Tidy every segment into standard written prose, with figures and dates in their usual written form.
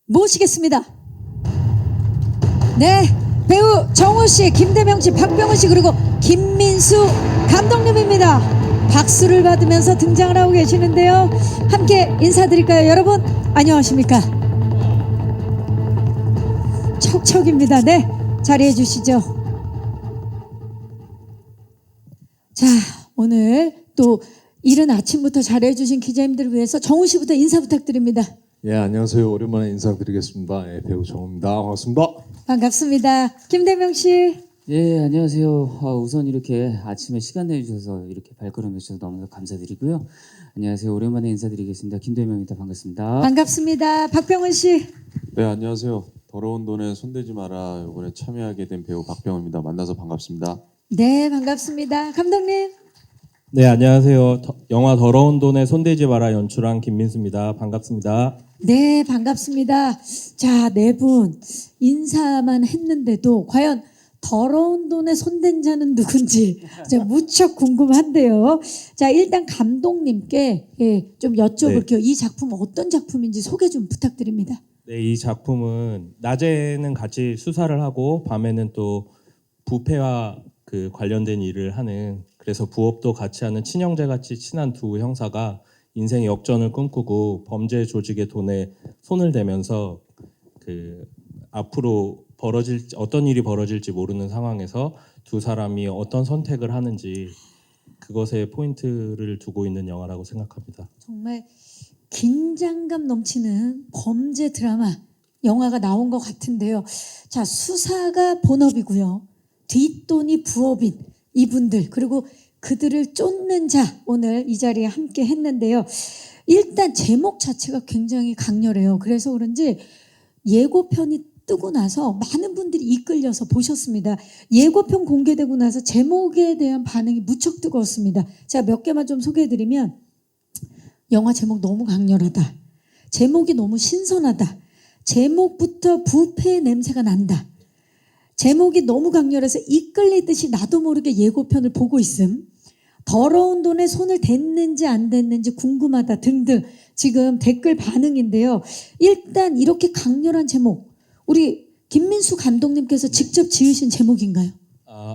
모시겠습니다. 네, 배우 정우 씨, 김대명 씨, 박병훈 씨, 그리고 김민수 감독님입니다. 박수를 받으면서 등장을 하고 계시는데요. 함께 인사드릴까요? 여러분 안녕하십니까? 척척입니다. 네, 자리해 주시죠. 자, 오늘 또 이른 아침부터 잘해 주신 기자님들을 위해서 정우 씨부터 인사 부탁드립니다. 예, 안녕하세요. 오랜만에 인사드리겠습니다. 예, 배우 정우입니다. 반갑습니다. 반갑습니다. 김대명 씨. 예, 안녕하세요. 우선 이렇게 아침에 시간 내주셔서 이렇게 발걸음 해주셔서 너무 감사드리고요. 안녕하세요. 오랜만에 인사드리겠습니다. 김대명입니다. 반갑습니다. 반갑습니다. 박병훈 씨. 네, 안녕하세요. 더러운 돈에 손대지 마라. 이번에 참여하게 된 배우 박병호입니다. 만나서 반갑습니다. 네, 반갑습니다. 감독님. 네, 안녕하세요. 영화 더러운 돈에 손대지 마라 연출한 김민수입니다. 반갑습니다. 네, 반갑습니다. 자, 네 분 인사만 했는데도 과연 더러운 돈에 손댄 자는 누군지 제가 무척 궁금한데요. 자, 일단 감독님께 좀 여쭤볼게요. 이 작품 어떤 작품인지 소개 좀 부탁드립니다. 네, 이 작품은 낮에는 같이 수사를 하고 밤에는 또 부패와 그 관련된 일을 하는, 그래서 부업도 같이 하는 친형제같이 친한 두 형사가 인생 역전을 꿈꾸고 범죄 조직의 돈에 손을 대면서 그 앞으로 어떤 일이 벌어질지 모르는 상황에서 두 사람이 어떤 선택을 하는지, 그것에 포인트를 두고 있는 영화라고 생각합니다. 정말 긴장감 넘치는 범죄 드라마 영화가 나온 것 같은데요. 자, 수사가 본업이고요. 뒷돈이 부업인 이분들, 그리고 그들을 쫓는 자, 오늘 이 자리에 함께 했는데요. 일단 제목 자체가 굉장히 강렬해요. 그래서 그런지 예고편이 뜨고 나서 많은 분들이 이끌려서 보셨습니다. 예고편 공개되고 나서 제목에 대한 반응이 무척 뜨거웠습니다. 제가 몇 개만 좀 소개해드리면, 영화 제목 너무 강렬하다. 제목이 너무 신선하다. 제목부터 부패의 냄새가 난다. 제목이 너무 강렬해서 이끌리듯이 나도 모르게 예고편을 보고 있음. 더러운 돈에 손을 댔는지 안 댔는지 궁금하다 등등 지금 댓글 반응인데요. 일단 이렇게 강렬한 제목, 우리 김민수 감독님께서 직접 지으신 제목인가요?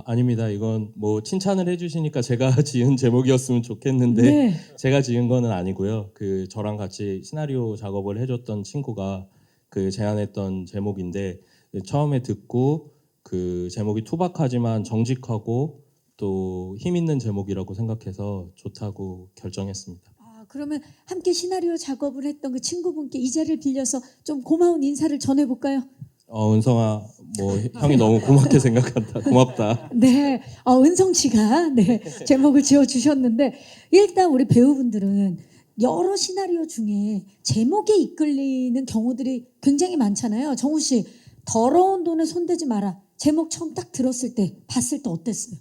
아닙니다. 이건 뭐 칭찬을 해주시니까 제가 지은 제목이었으면 좋겠는데 네. 제가 지은 거는 아니고요. 그 저랑 같이 시나리오 작업을 해줬던 친구가 그 제안했던 제목인데, 처음에 듣고 그 제목이 투박하지만 정직하고 또 힘 있는 제목이라고 생각해서 좋다고 결정했습니다. 그러면 함께 시나리오 작업을 했던 그 친구분께 이 자리를 빌려서 좀 고마운 인사를 전해볼까요? 은성아, 뭐 형이 너무 고맙게 생각한다. 고맙다. 네, 은성 씨가 네, 제목을 지어주셨는데, 일단 우리 배우분들은 여러 시나리오 중에 제목에 이끌리는 경우들이 굉장히 많잖아요. 정우 씨, 더러운 돈에 손대지 마라. 제목 처음 딱 들었을 때, 봤을 때 어땠어요?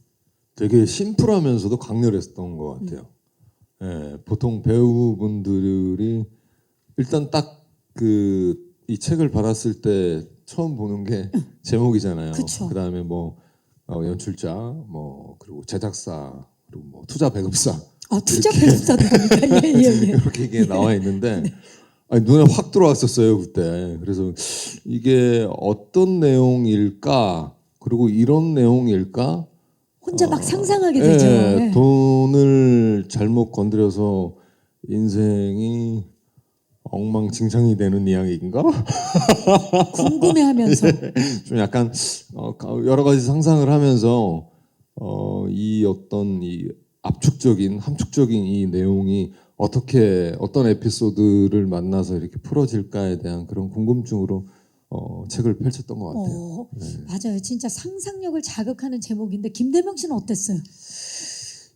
되게 심플하면서도 강렬했던 것 같아요. 예, 보통 배우분들이 일단 딱 이 책을 받았을 때 처음 보는 게 제목이잖아요. 그쵸. 그다음에 뭐 연출자, 뭐 그리고 제작사, 그리고 뭐 투자 배급사. 투자 배급사도 됩니까? 예. 이렇게 이게 나와 있는데, 아니, 눈에 확 들어왔었어요 그때. 그래서 이게 어떤 내용일까, 그리고 이런 내용일까, 혼자 막 상상하게 되죠. 예, 네. 돈을 잘못 건드려서 인생이 엉망진창이 되는 이야기인가? 궁금해하면서. 좀 약간 여러 가지 상상을 하면서 이 어떤 이 함축적인 이 내용이 어떤 에피소드를 만나서 이렇게 풀어질까에 대한 그런 궁금증으로 책을 펼쳤던 것 같아요. 맞아요. 진짜 상상력을 자극하는 제목인데, 김대명 씨는 어땠어요?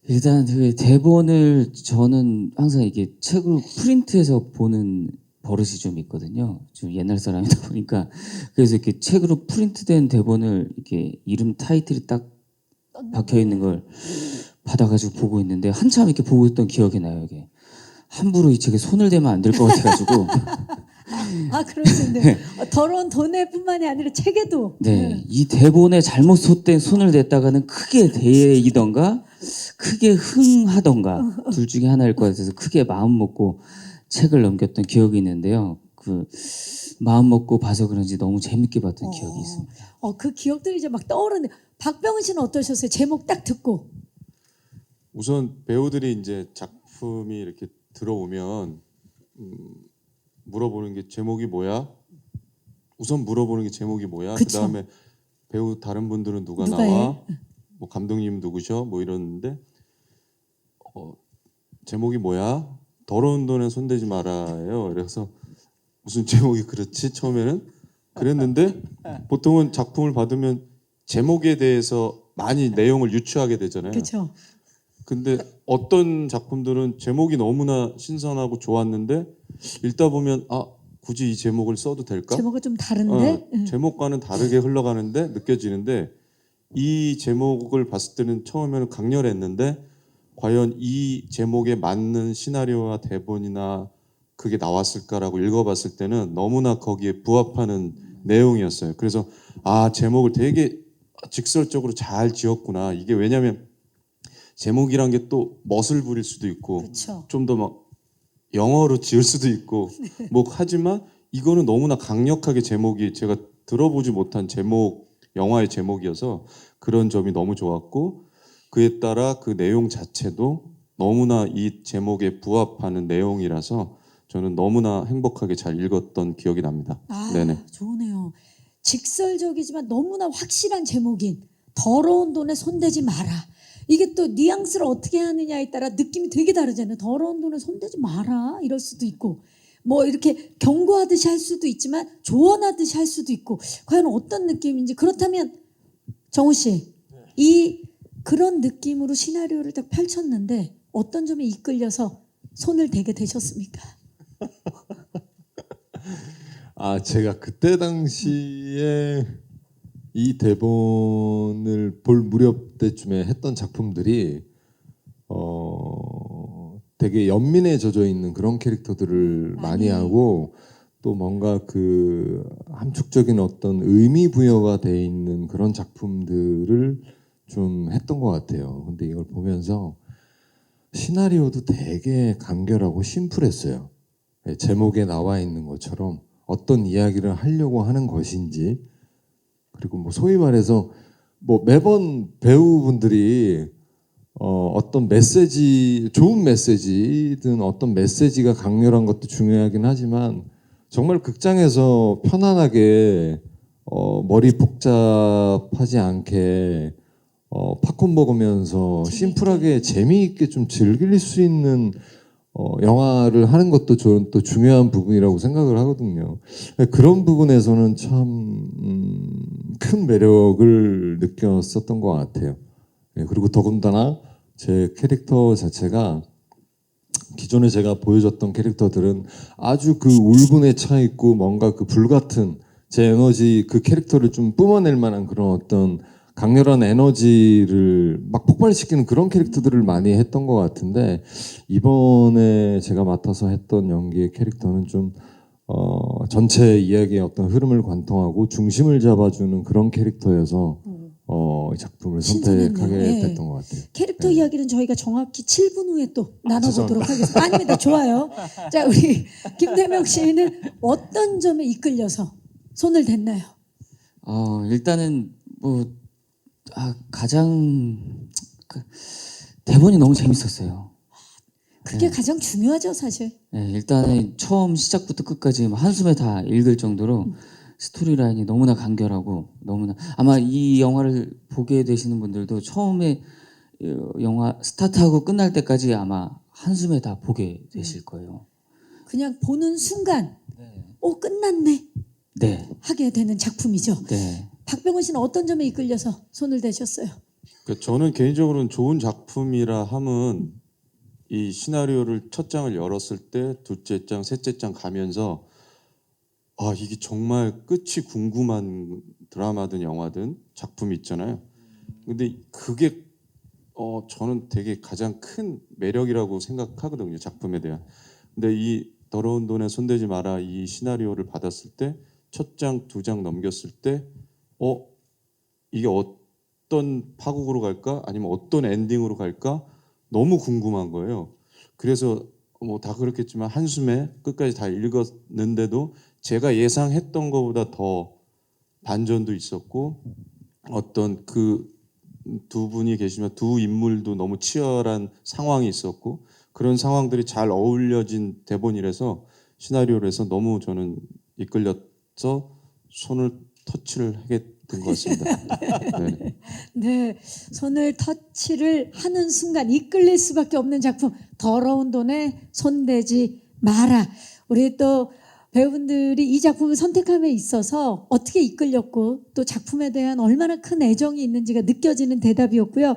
일단 그 대본을 저는 항상 이게 책으로 프린트해서 보는 버릇이 좀 있거든요. 좀 옛날 사람이다 보니까. 그래서 이렇게 책으로 프린트된 대본을 이렇게 이름 타이틀이 딱 박혀 있는 걸 받아가지고 보고 있는데, 한참 이렇게 보고 있던 기억이 나요. 이게 함부로 이 책에 손을 대면 안 될 것 같아가지고. 그러시는데 더러운 돈에 뿐만이 아니라 책에도. 네, 이 대본에 잘못 손을 댔다가는 크게 대이던가 크게 흥하던가 둘 중에 하나일 것 같아서 크게 마음 먹고 책을 넘겼던 기억이 있는데요. 그 마음 먹고 봐서 그런지 너무 재밌게 봤던 기억이 있습니다. 그 기억들이 이제 막 떠오르는데 박병은 씨는 어떠셨어요? 제목 딱 듣고. 우선 배우들이 이제 작품이 이렇게 들어오면 물어보는 게 제목이 뭐야? 우선 물어보는 게 제목이 뭐야? 그쵸. 그다음에 배우 다른 분들은 누가 누가 나와? 뭐 감독님 누구셔? 뭐 이러는데 제목이 뭐야? 더러운 돈에 손대지 말아요. 그래서 무슨 제목이 그렇지? 처음에는 그랬는데 보통은 작품을 받으면 제목에 대해서 많이 내용을 유추하게 되잖아요. 그렇죠. 근데 어떤 작품들은 제목이 너무나 신선하고 좋았는데 읽다 보면 굳이 이 제목을 써도 될까? 제목은 좀 다른데. 제목과는 다르게 흘러가는데 느껴지는데 이 제목을 봤을 때는 처음에는 강렬했는데 과연 이 제목에 맞는 시나리오와 대본이나 그게 나왔을까라고 읽어봤을 때는 너무나 거기에 부합하는 내용이었어요. 그래서 제목을 되게 직설적으로 잘 지었구나. 이게 왜냐하면 제목이란 게 또 멋을 부릴 수도 있고 그렇죠. 좀 더 막 영어로 지을 수도 있고 뭐 하지만 이거는 너무나 강력하게 제목이 제가 들어보지 못한 제목 영화의 제목이어서 그런 점이 너무 좋았고 그에 따라 그 내용 자체도 너무나 이 제목에 부합하는 내용이라서 저는 너무나 행복하게 잘 읽었던 기억이 납니다. 네네. 좋으네요. 직설적이지만 너무나 확실한 제목인 더러운 돈에 손대지 마라. 이게 또 뉘앙스를 어떻게 하느냐에 따라 느낌이 되게 다르잖아요. 더러운 돈에 손대지 마라 이럴 수도 있고 뭐 이렇게 경고하듯이 할 수도 있지만 조언하듯이 할 수도 있고 과연 어떤 느낌인지. 그렇다면 정우 씨, 이 그런 느낌으로 시나리오를 딱 펼쳤는데 어떤 점에 이끌려서 손을 대게 되셨습니까? 제가 그때 당시에 이 대본을 볼 무렵 때쯤에 했던 작품들이 되게 연민에 젖어 있는 그런 캐릭터들을 많이 하고 또 뭔가 그 함축적인 어떤 의미 부여가 돼 있는 그런 작품들을 좀 했던 것 같아요. 근데 이걸 보면서 시나리오도 되게 간결하고 심플했어요. 제목에 나와 있는 것처럼 어떤 이야기를 하려고 하는 것인지, 그리고 뭐 소위 말해서 뭐 매번 배우분들이 어떤 메시지, 좋은 메시지든 어떤 메시지가 강렬한 것도 중요하긴 하지만 정말 극장에서 편안하게 머리 복잡하지 않게 팝콘 먹으면서 심플하게 재미있게 좀 즐길 수 있는 영화를 하는 것도 저는 또 중요한 부분이라고 생각을 하거든요. 그런 부분에서는 참 큰 매력을 느꼈었던 것 같아요. 그리고 더군다나 제 캐릭터 자체가 기존에 제가 보여줬던 캐릭터들은 아주 그 울분에 차 있고 뭔가 그 불같은 제 에너지, 그 캐릭터를 좀 뿜어낼 만한 그런 어떤 강렬한 에너지를 막 폭발시키는 그런 캐릭터들을 많이 했던 것 같은데 이번에 제가 맡아서 했던 연기의 캐릭터는 좀 전체 이야기의 어떤 흐름을 관통하고 중심을 잡아주는 그런 캐릭터여서 이 작품을 신선했네요. 선택하게 예. 됐던 것 같아요. 캐릭터 이야기는 저희가 정확히 7분 후에 또 나눠보도록 하겠습니다. 아닙니다. 좋아요. 자, 우리 김대명 씨는 어떤 점에 이끌려서 손을 댔나요? 일단은 뭐 가장 대본이 너무 재밌었어요. 그게 가장 중요하죠, 사실. 네, 일단은 처음 시작부터 끝까지 한숨에 다 읽을 정도로 스토리 라인이 너무나 간결하고 너무나 아마 이 영화를 보게 되시는 분들도 처음에 영화 스타트하고 끝날 때까지 아마 한숨에 다 보게 되실 거예요. 그냥 보는 순간 끝났네 네, 하게 되는 작품이죠. 네. 박병원 씨는 어떤 점에 이끌려서 손을 대셨어요? 그러니까 저는 개인적으로는 좋은 작품이라 함은 이 시나리오를 첫 장을 열었을 때 둘째 장, 셋째 장 가면서 이게 정말 끝이 궁금한 드라마든 영화든 작품이 있잖아요. 근데 그게 저는 되게 가장 큰 매력이라고 생각하거든요. 작품에 대한. 근데 이 더러운 돈에 손대지 마라 이 시나리오를 받았을 때 첫 장, 두 장 넘겼을 때 이게 어떤 파국으로 갈까? 아니면 어떤 엔딩으로 갈까? 너무 궁금한 거예요. 그래서 뭐 다 그렇겠지만 한숨에 끝까지 다 읽었는데도 제가 예상했던 것보다 더 반전도 있었고 어떤 그 두 분이 계시면 두 인물도 너무 치열한 상황이 있었고 그런 상황들이 잘 어울려진 대본이라서 시나리오라서 너무 저는 이끌려서 손을 터치를 하게 된 것 같습니다. 네. 네, 손을 터치를 하는 순간 이끌릴 수밖에 없는 작품 더러운 돈에 손대지 마라. 우리 또 배우분들이 이 작품을 선택함에 있어서 어떻게 이끌렸고 또 작품에 대한 얼마나 큰 애정이 있는지가 느껴지는 대답이었고요.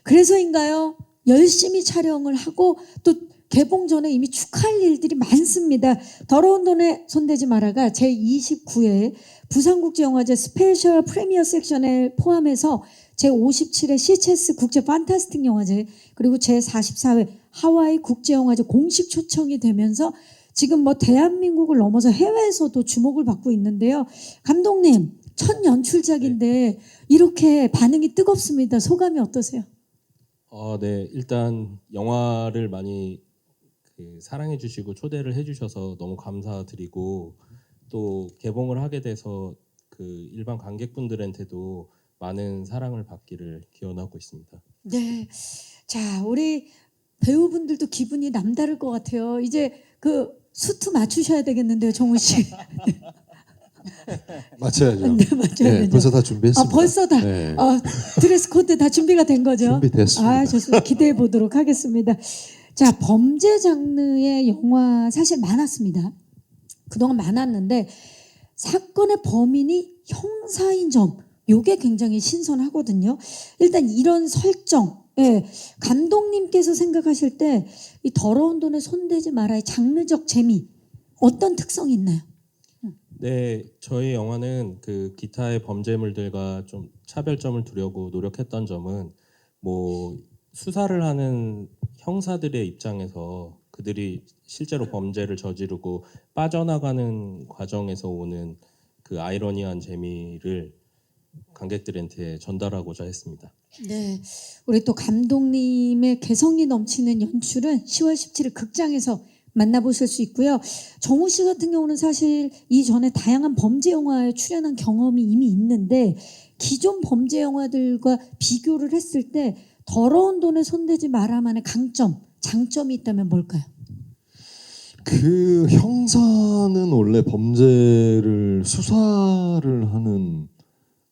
그래서인가요? 열심히 촬영을 하고 또 개봉 전에 이미 축하할 일들이 많습니다. 더러운 돈에 손대지 마라가 제29회 부산국제영화제 스페셜 프리미어 섹션에 포함해서 제57회 시체스 국제 판타스틱 영화제 그리고 제44회 하와이 국제영화제 공식 초청이 되면서 지금 뭐 대한민국을 넘어서 해외에서도 주목을 받고 있는데요. 감독님, 첫 연출작인데 이렇게 반응이 뜨겁습니다. 소감이 어떠세요? 네. 일단 영화를 많이 사랑해 주시고 초대를 해 주셔서 너무 감사드리고 또 개봉을 하게 돼서 그 일반 관객분들한테도 많은 사랑을 받기를 기원하고 있습니다. 네. 자, 우리 배우분들도 기분이 남다를 것 같아요. 이제 그 수트 맞추셔야 되겠는데요, 정우 씨. 맞춰야죠. 네, 맞춰야 되죠. 벌써 다 준비했습니다. 아, 벌써 다 네. 드레스 코드 다 준비가 된 거죠? 준비됐습니다. 아, 좋습니다. 기대해 보도록 하겠습니다. 자, 범죄 장르의 영화 사실 많았습니다. 그동안 많았는데 사건의 범인이 형사인 점, 요게 굉장히 신선하거든요. 일단 이런 설정, 예, 감독님께서 생각하실 때 이 더러운 돈에 손대지 마라의 장르적 재미 어떤 특성이 있나요? 네, 저희 영화는 그 기타의 범죄물들과 좀 차별점을 두려고 노력했던 점은 뭐 수사를 하는 형사들의 입장에서 그들이 실제로 범죄를 저지르고 빠져나가는 과정에서 오는 그 아이러니한 재미를 관객들한테 전달하고자 했습니다. 네, 우리 또 감독님의 개성이 넘치는 연출은 10월 17일 극장에서 만나보실 수 있고요. 정우 씨 같은 경우는 사실 이전에 다양한 범죄 영화에 출연한 경험이 이미 있는데 기존 범죄 영화들과 비교를 했을 때 더러운 돈에 손대지 마라만의 강점, 장점이 있다면 뭘까요? 그 형사는 원래 범죄를 수사를 하는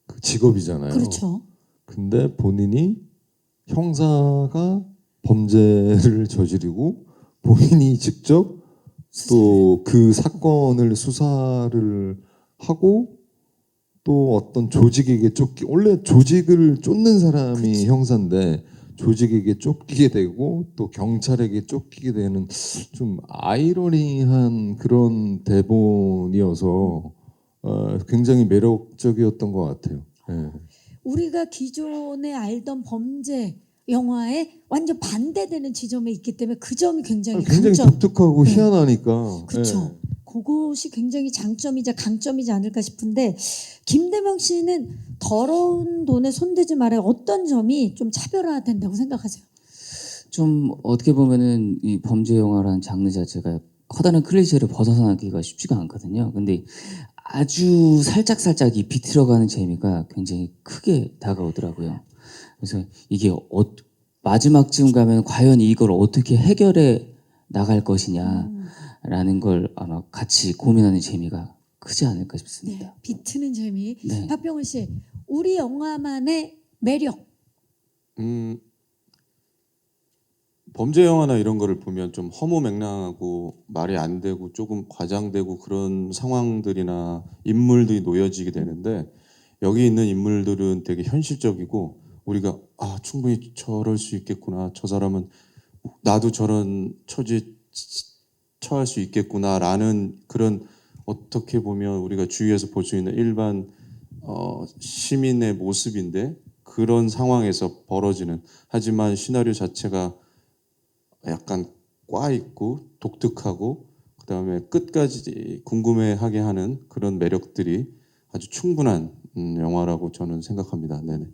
그 직업이잖아요. 그렇죠. 근데 본인이 형사가 범죄를 저지르고 본인이 직접 또 그 사건을 수사를 하고 또 어떤 조직에게 원래 조직을 쫓는 사람이 형사인데 조직에게 쫓기게 되고 또 경찰에게 쫓기게 되는 좀 아이러니한 그런 대본이어서 굉장히 매력적이었던 것 같아요. 예. 우리가 기존에 알던 범죄 영화에 완전 반대되는 지점에 있기 때문에 그 점이 굉장히 굉장히 강점. 독특하고 네. 희한하니까. 그렇죠. 예. 그것이 굉장히 장점이자 강점이지 않을까 싶은데 김대명 씨는 더러운 돈에 손대지 말아요. 어떤 점이 좀 차별화된다고 생각하세요? 좀 어떻게 보면은 이 범죄 영화라는 장르 자체가 커다란 클리셰를 벗어나기가 쉽지가 않거든요. 근데 아주 살짝살짝 이 비틀어가는 재미가 굉장히 크게 다가오더라고요. 그래서 이게 마지막쯤 가면 과연 이걸 어떻게 해결해 나갈 것이냐라는 걸 아마 같이 고민하는 재미가 크지 않을까 네, 싶습니다. 비트는 재미. 네. 박병훈 씨, 우리 영화만의 매력. 범죄 영화나 이런 거를 보면 좀 허무맹랑하고 말이 안 되고 조금 과장되고 그런 상황들이나 인물들이 놓여지게 되는데 여기 있는 인물들은 되게 현실적이고 우리가 충분히 저럴 수 있겠구나. 저 사람은 나도 저런 처지에 처할 수 있겠구나라는 그런 어떻게 보면 우리가 주위에서 볼 수 있는 일반 시민의 모습인데 그런 상황에서 벌어지는 하지만 시나리오 자체가 약간 꽈 있고 독특하고 그다음에 끝까지 궁금해하게 하는 그런 매력들이 아주 충분한 영화라고 저는 생각합니다. 네네.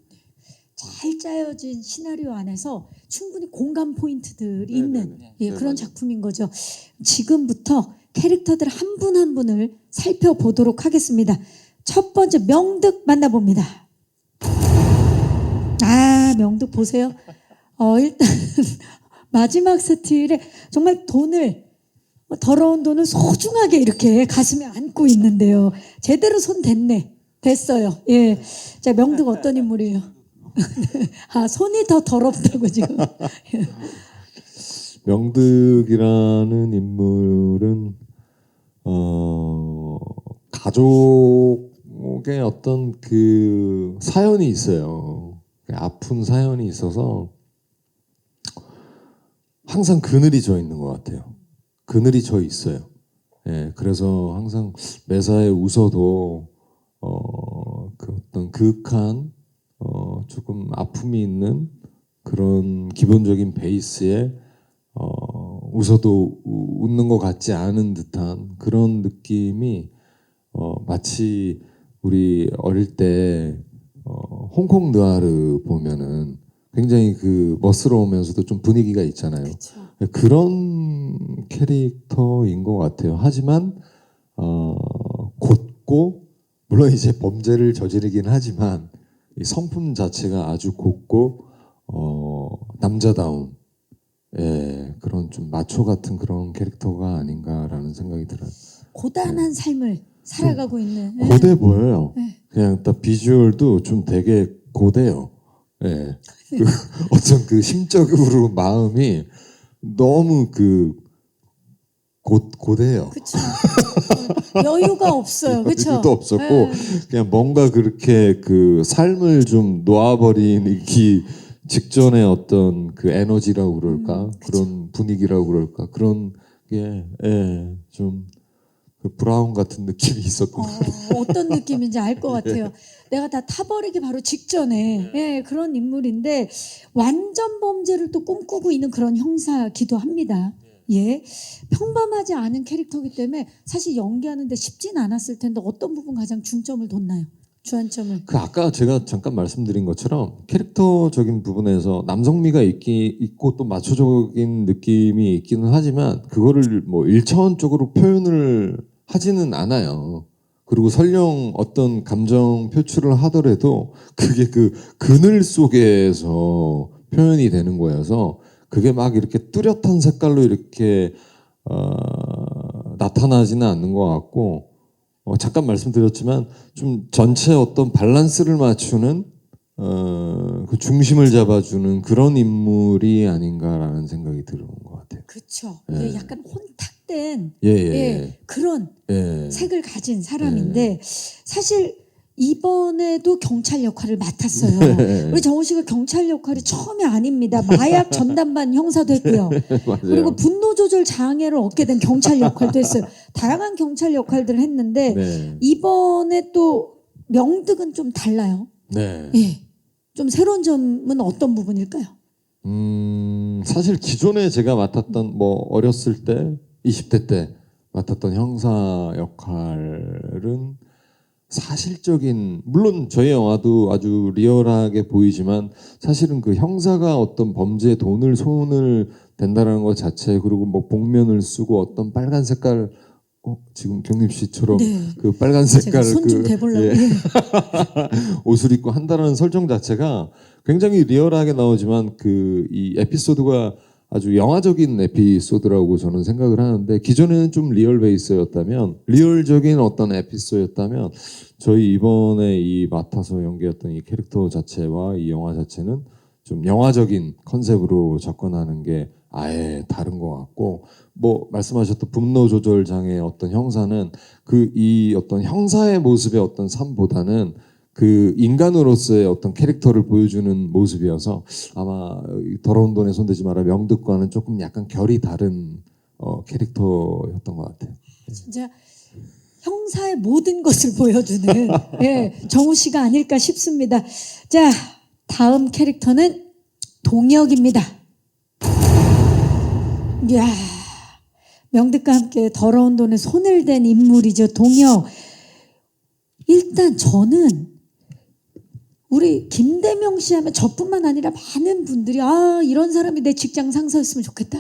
잘 짜여진 시나리오 안에서 충분히 공감 포인트들이 있는 그런 작품인 거죠. 지금부터 캐릭터들 한 분 한 분을 살펴보도록 하겠습니다. 첫 번째 명득 만나봅니다. 명득 보세요. 일단 마지막 스틸에 정말 더러운 돈을 소중하게 이렇게 가슴에 안고 있는데요. 제대로 손 됐어요. 예. 자, 명득 어떤 인물이에요? 손이 더 더럽다고 지금. 명득이라는 인물은 가족의 어떤 그 사연이 있어요. 아픈 사연이 있어서 항상 그늘이 져 있는 것 같아요. 그늘이 져 있어요. 예, 그래서 항상 매사에 웃어도 그 어떤 그윽한 조금 아픔이 있는 그런 기본적인 베이스에 웃어도 웃는 것 같지 않은 듯한 그런 느낌이 마치 우리 어릴 때 홍콩 느와르 보면은 굉장히 그 멋스러우면서도 좀 분위기가 있잖아요. 그쵸. 그런 캐릭터인 것 같아요. 하지만 곧고 물론 이제 범죄를 저지르긴 하지만 이 성품 자체가 아주 곧고 남자다운 그런 좀 마초 같은 그런 캐릭터가 아닌가라는 생각이 들어요. 고단한 삶을 살아가고 있는. 고대 보여요. 네. 그냥 딱 비주얼도 좀 되게 고대요. 예. 어떤 그 심적으로 마음이 너무 고대요. 그렇죠. 여유가 없어요. 그렇죠. 여유도 없었고 그냥 뭔가 그렇게 그 삶을 좀 놓아버리기 직전의 어떤 그 에너지라고 그럴까 그런 분위기라고 그럴까 그런 게 좀 그 브라운 같은 느낌이 있었던 것 같아요. 어떤 느낌인지 알 것 같아요. 내가 다 타버리기 바로 직전에 그런 인물인데 완전 범죄를 또 꿈꾸고 있는 그런 형사기도 합니다. 예, 평범하지 않은 캐릭터이기 때문에 사실 연기하는데 쉽진 않았을 텐데 어떤 부분 가장 중점을 뒀나요? 주안점을. 그 아까 제가 잠깐 말씀드린 것처럼 캐릭터적인 부분에서 남성미가 있고 또 마초적인 느낌이 있기는 하지만 그거를 뭐 일차원적으로 표현을 하지는 않아요. 그리고 설령 어떤 감정 표출을 하더라도 그게 그 그늘 속에서 표현이 되는 거여서 그게 막 이렇게 뚜렷한 색깔로 이렇게 나타나지는 않는 것 같고 잠깐 말씀드렸지만 좀 전체 어떤 밸런스를 맞추는 그 중심을 잡아주는 그런 인물이 아닌가라는 생각이 드는 것 같아요. 그렇죠. 예. 약간 혼탁된 예. 그런 예. 색을 가진 사람인데 사실 이번에도 경찰 역할을 맡았어요. 우리 정우 씨가 경찰 역할이 처음이 아닙니다. 마약 전담반 형사도 했고요. 맞아요. 그리고 분노 조절 장애를 얻게 된 경찰 역할도 했어요. 다양한 경찰 역할들을 했는데 네. 이번에 또 명득은 좀 달라요. 네. 예. 좀 새로운 점은 어떤 부분일까요? 사실 기존에 제가 맡았던 뭐 어렸을 때 20대 때 맡았던 형사 역할은 사실적인 물론 저희 영화도 아주 리얼하게 보이지만 사실은 그 형사가 어떤 범죄에 손을 댄다라는 것 자체 그리고 뭐 복면을 쓰고 어떤 빨간 색깔 지금 경림 씨처럼 네. 그 빨간 색깔 제가 손 좀 대보려고. 예. 옷을 입고 한다는 설정 자체가 굉장히 리얼하게 나오지만 그 이 에피소드가 아주 영화적인 에피소드라고 저는 생각을 하는데 기존에는 좀 리얼 베이스였다면 리얼적인 어떤 에피소드였다면 저희 이번에 이 맡아서 연기했던 이 캐릭터 자체와 이 영화 자체는 좀 영화적인 컨셉으로 접근하는 게 아예 다른 것 같고 뭐 말씀하셨던 분노 조절 장애의 어떤 형사는 그 이 어떤 형사의 모습의 어떤 삶보다는 그 인간으로서의 어떤 캐릭터를 보여주는 모습이어서 아마 더러운 돈에 손대지 마라 명득과는 조금 약간 결이 다른 캐릭터였던 것 같아요. 진짜 형사의 모든 것을 보여주는 정우 씨가 아닐까 싶습니다. 자, 다음 캐릭터는 동혁입니다. 이야, 명득과 함께 더러운 돈에 손을 댄 인물이죠. 동혁. 일단 저는 우리 김대명 씨 하면 저뿐만 아니라 많은 분들이 아 이런 사람이 내 직장 상사였으면 좋겠다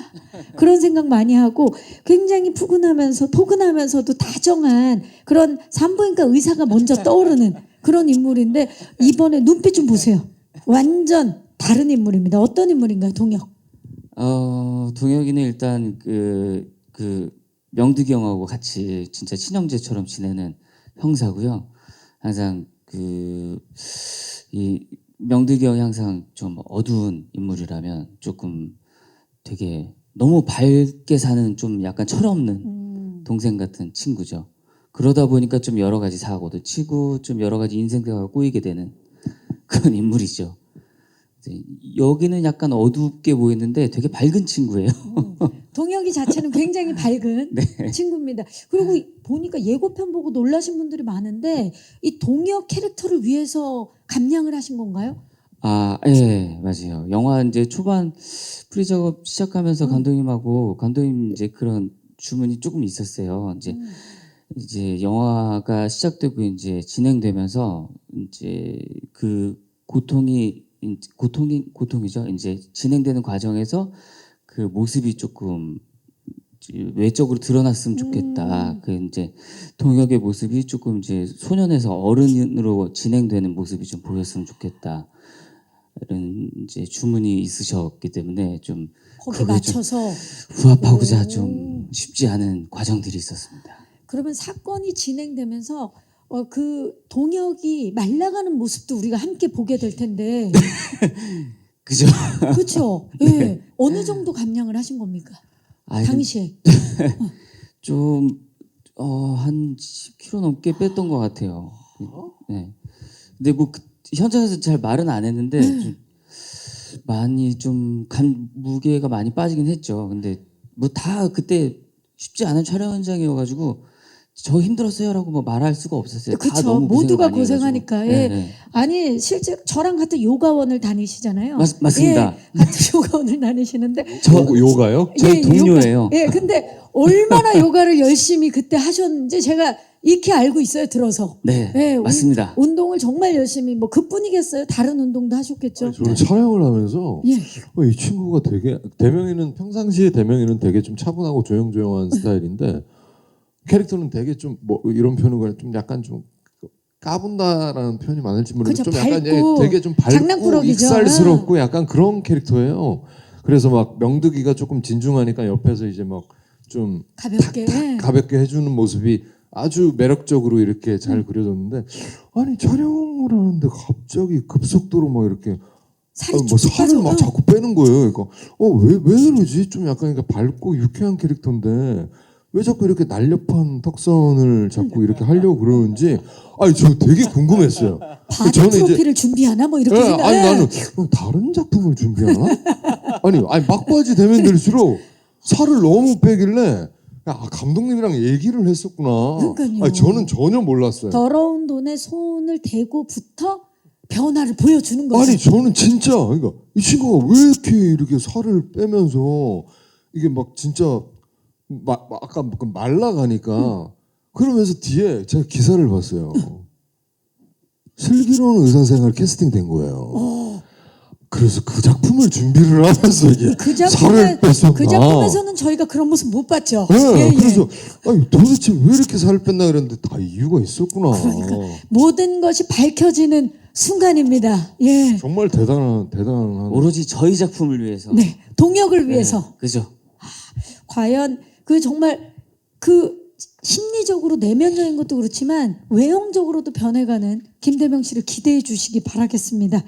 그런 생각 많이 하고 굉장히 푸근하면서 포근하면서도 다정한 그런 산부인과 의사가 먼저 떠오르는 그런 인물인데 이번에 눈빛 좀 보세요. 완전 다른 인물입니다. 어떤 인물인가요, 동혁? 동혁이는 일단 그 명득이 형하고 같이 진짜 친형제처럼 지내는 형사고요. 항상 이 명득이 형이 항상 좀 어두운 인물이라면 조금 되게 너무 밝게 사는 좀 약간 철없는 동생 같은 친구죠. 그러다 보니까 좀 여러 가지 사고도 치고 좀 여러 가지 인생대가 꼬이게 되는 그런 인물이죠. 이제 여기는 약간 어둡게 보이는데 되게 밝은 친구예요. 동혁이 자체는 굉장히 밝은 네. 친구입니다. 그리고 보니까 예고편 보고 놀라신 분들이 많은데 이 동혁 캐릭터를 위해서 감량을 하신 건가요? 아, 예, 맞아요. 영화 이제 초반 프리 작업 시작하면서 감독님 이제 그런 주문이 조금 있었어요. 이제 영화가 시작되고 이제 진행되면서 이제 그 고통이죠. 이제 진행되는 과정에서 그 모습이 조금 외적으로 드러났으면 좋겠다. 그 이제 동혁의 모습이 조금 이제 소년에서 어른으로 진행되는 모습이 좀 보였으면 좋겠다. 이런 이제 주문이 있으셨기 때문에 좀 거기에 그거에 좀 맞춰서 부합하고자 오. 좀 쉽지 않은 과정들이 있었습니다. 그러면 사건이 진행되면서 그 동혁이 말라가는 모습도 우리가 함께 보게 될 텐데 그죠? 그렇죠? 예. 어느 정도 감량을 하신 겁니까? 아, 당시에 좀한 10kg 넘게 뺐던 것 같아요. 네. 근데 뭐 현장에서 잘 말은 안 했는데 좀 많이 무게가 많이 빠지긴 했죠. 근데 뭐 다 그때 쉽지 않은 촬영 현장이어가지고 저 힘들었어요라고 뭐 말할 수가 없었어요. 다 그렇죠. 너무 고생을 모두가 많이 해가지고. 고생하니까. 네, 예. 네. 아니 실제 저랑 같은 요가원을 다니시잖아요. 맞습니다. 예, 같은 요가원을 다니시는데 요가요? 저희 동료예요. 요가, 예, 근데 얼마나 요가를 열심히 그때 하셨는지 제가 익히 알고 있어요. 들어서. 네, 예, 맞습니다. 운동을 정말 열심히 뭐 그뿐이겠어요. 다른 운동도 하셨겠죠. 저는 촬영을 하면서 예. 이 친구가 되게 평상시에 대명이는 되게 좀 차분하고 조용조용한 스타일인데 캐릭터는 되게 좀 뭐 이런 표현을 좀 약간 좀 까분다라는 표현이 많을지 모르겠는데 그죠, 좀 약간 밝고 되게 좀 밝고 장난꾸러기죠. 익살스럽고 약간 그런 캐릭터예요. 그래서 막 명득이가 조금 진중하니까 옆에서 이제 막 좀 가볍게. 가볍게 해주는 모습이 아주 매력적으로 이렇게 잘 그려졌는데 아니 촬영을 하는데 갑자기 급속도로 막 이렇게 살이 뭐 쭉쭉 살을 막 빠져. 자꾸 빼는 거예요. 그러니까 왜 그러지? 좀 약간 그러니까 밝고 유쾌한 캐릭터인데 왜 자꾸 이렇게 날렵한 턱선을 자꾸 이렇게 하려고 그러는지 아니 저 되게 궁금했어요. 바디 저는 이제 프로필을 준비하나 뭐 이렇게 예, 생각. 아니 나는 다른 작품을 준비하나? 아니 막바지 되면 될수록 살을 너무 빼길래 감독님이랑 얘기를 했었구나. 그러니까요. 아니, 저는 전혀 몰랐어요. 더러운 돈에 손을 대고부터 변화를 보여주는 거죠. 아니 저는 진짜 그러니까 이 친구가 왜 이렇게 살을 빼면서 이게 막 진짜 아까 말라가니까 그러면서 뒤에 제가 기사를 봤어요. 슬기로운 의사생활 캐스팅된 거예요. 그래서 그 작품을 준비를 하면서 이게 살을 뺐었나? 그 작품에서는 저희가 그런 모습 못 봤죠. 네, 예, 예. 그래서 아니, 도대체 왜 이렇게 살을 뺐나 그랬는데 다 이유가 있었구나. 그러니까 모든 것이 밝혀지는 순간입니다. 예. 정말 대단한 오로지 저희 작품을 위해서. 네. 동역을 위해서. 그죠? 과연 그 정말 그 심리적으로 내면적인 것도 그렇지만 외형적으로도 변해가는 김대명 씨를 기대해 주시기 바라겠습니다.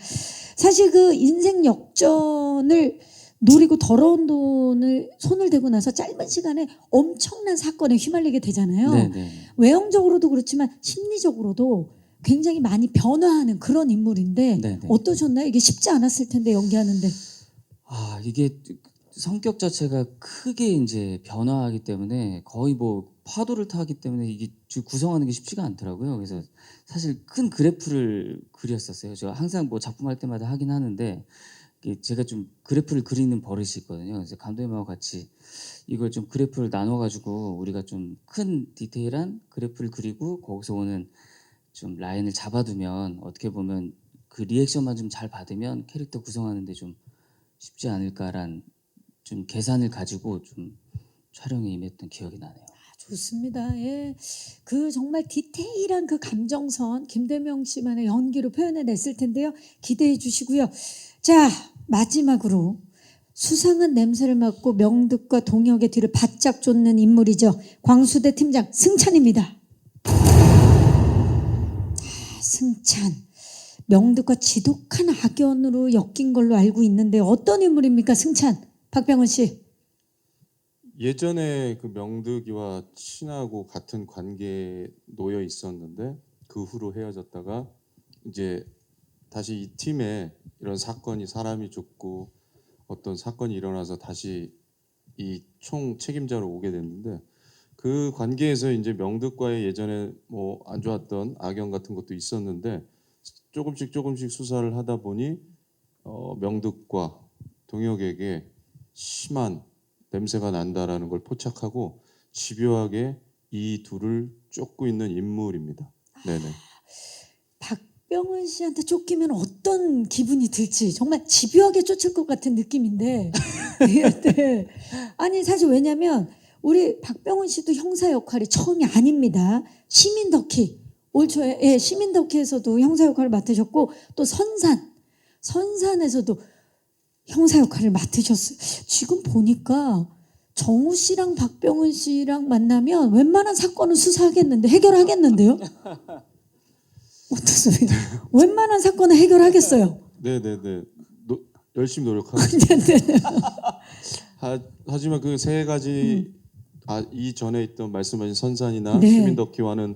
사실 그 인생 역전을 노리고 더러운 돈을 손을 대고 나서 짧은 시간에 엄청난 사건에 휘말리게 되잖아요. 네. 외형적으로도 그렇지만 심리적으로도 굉장히 많이 변화하는 그런 인물인데 네네. 어떠셨나요? 이게 쉽지 않았을 텐데 연기하는데. 아, 이게 성격 자체가 크게 이제 변화하기 때문에 거의 뭐 파도를 타기 때문에 이게 구성하는 게 쉽지가 않더라고요. 그래서 사실 큰 그래프를 그렸었어요. 저 항상 뭐 작품할 때마다 하긴 하는데 제가 좀 그래프를 그리는 버릇이 있거든요. 그래서 감독님하고 같이 이걸 좀 그래프를 나눠가지고 우리가 좀 큰 디테일한 그래프를 그리고 거기서 오는 좀 라인을 잡아두면 어떻게 보면 그 리액션만 좀 잘 받으면 캐릭터 구성하는데 좀 쉽지 않을까란 좀 계산을 가지고 좀 촬영에 임했던 기억이 나네요. 좋습니다. 예. 그 정말 디테일한 그 감정선 김대명 씨만의 연기로 표현해냈을 텐데요. 기대해 주시고요. 자, 마지막으로 수상한 냄새를 맡고 명득과 동혁의 뒤를 바짝 쫓는 인물이죠. 광수대 팀장 승찬입니다. 승찬. 명득과 지독한 악연으로 엮인 걸로 알고 있는데 어떤 인물입니까, 승찬? 박병원 씨. 예전에 그 명득이와 친하고 같은 관계에 놓여 있었는데 그 후로 헤어졌다가 이제 다시 이 팀에 이런 사건이 사람이 죽고 어떤 사건이 일어나서 다시 이 총 책임자로 오게 됐는데 그 관계에서 이제 명득과의 예전에 뭐 안 좋았던 악연 같은 것도 있었는데 조금씩 수사를 하다 보니 명득과 동혁에게 심한 냄새가 난다라는 걸 포착하고 집요하게 이 둘을 쫓고 있는 인물입니다. 네네. 박병원 씨한테 쫓기면 어떤 기분이 들지 정말 집요하게 쫓을 것 같은 느낌인데 네. 아니 사실 왜냐면 우리 박병원 씨도 형사 역할이 처음이 아닙니다. 시민 덕희 올 초에 예, 시민 덕희에서도 형사 역할을 맡으셨고 또 선산에서도 형사 역할을 맡으셨어요. 지금 보니까 정우 씨랑 박병원 씨랑 만나면 웬만한 사건은 수사하겠는데 해결하겠는데요? 어떻습니까? wen만한 사건은 해결하겠어요. 네네네. 열심히 노력하고 하지만 그 세 가지 이전에 있던 말씀하신 선산이나 네. 시민덕희와는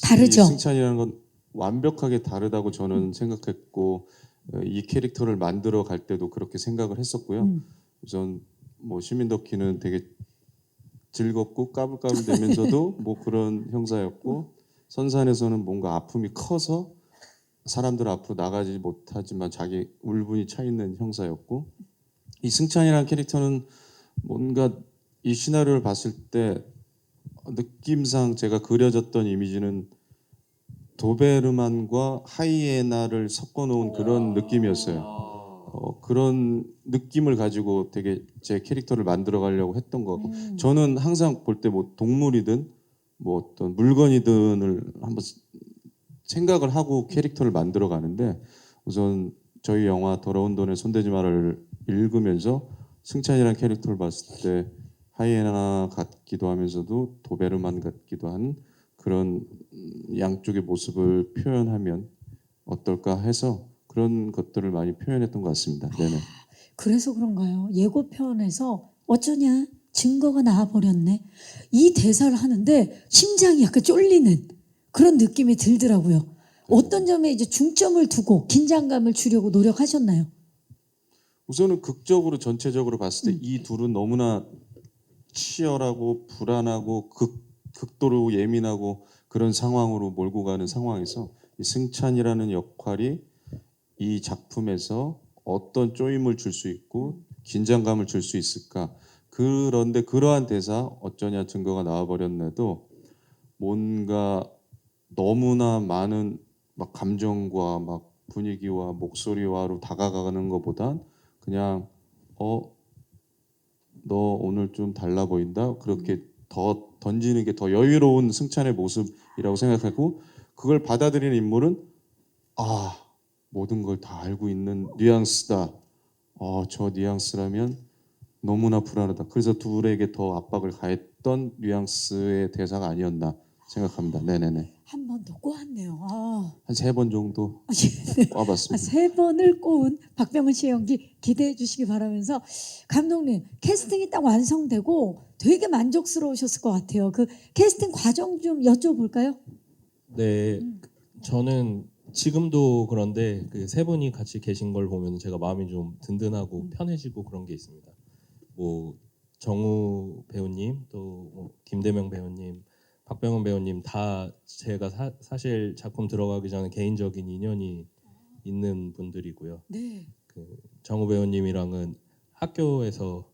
다르죠. 이 승찬이라는 건 완벽하게 다르다고 저는 생각했고 이 캐릭터를 만들어 갈 때도 그렇게 생각을 했었고요. 우선 뭐 시민덕희는 되게 즐겁고 까불까불대면서도 뭐 그런 형사였고 선산에서는 뭔가 아픔이 커서 사람들 앞으로 나가지 못하지만 자기 울분이 차 있는 형사였고 이 승찬이라는 캐릭터는 뭔가 이 시나리오를 봤을 때 느낌상 제가 그려졌던 이미지는 도베르만과 하이에나를 섞어놓은 그런 느낌이었어요. 그런 느낌을 가지고 되게 제 캐릭터를 만들어 가려고 했던 거고 저는 항상 볼 때 뭐 동물이든 뭐 어떤 물건이든을 한번 생각을 하고 캐릭터를 만들어 가는데 우선 저희 영화 더러운 돈에 손대지 마라를 읽으면서 승찬이라는 캐릭터를 봤을 때 하이에나 같기도 하면서도 도베르만 같기도 한 그런 양쪽의 모습을 표현하면 어떨까 해서 그런 것들을 많이 표현했던 것 같습니다. 네네. 그래서 그런가요? 예고편에서 어쩌냐 증거가 나와버렸네. 이 대사를 하는데 심장이 약간 쫄리는 그런 느낌이 들더라고요. 어떤 점에 이제 중점을 두고 긴장감을 주려고 노력하셨나요? 우선은 극적으로 전체적으로 봤을 때 이 둘은 너무나 치열하고 불안하고 극도로 예민하고 그런 상황으로 몰고 가는 상황에서 이 승찬이라는 역할이 이 작품에서 어떤 쪼임을 줄 수 있고 긴장감을 줄 수 있을까? 그런데 그러한 대사 어쩌냐 증거가 나와버렸네도 뭔가 너무나 많은 막 감정과 막 분위기와 목소리와로 다가가는 것보단 그냥 너 오늘 좀 달라 보인다 그렇게 더 던지는 게 더 여유로운 승찬의 모습이라고 생각하고 그걸 받아들이는 인물은 모든 걸 다 알고 있는 뉘앙스다. 저 뉘앙스라면 너무나 불안하다. 그래서 둘에게 더 압박을 가했던 뉘앙스의 대사가 아니었나 생각합니다. 네네네. 한 번 더 꼬았네요. 한 3번 정도 꽈봤습니다. 3번을 꼬은 박병원 씨의 연기 기대해 주시기 바라면서 감독님 캐스팅이 딱 완성되고 되게 만족스러우셨을 것 같아요. 그 캐스팅 과정 좀 여쭤볼까요? 네, 저는 지금도 그런데 그 세 분이 같이 계신 걸 보면 제가 마음이 좀 든든하고 편해지고 그런 게 있습니다. 뭐 정우 배우님 또뭐 김대명 배우님, 박병원 배우님 다 제가 사실 작품 들어가기 전에 개인적인 인연이 있는 분들이고요. 네. 그 정우 배우님이랑은 학교에서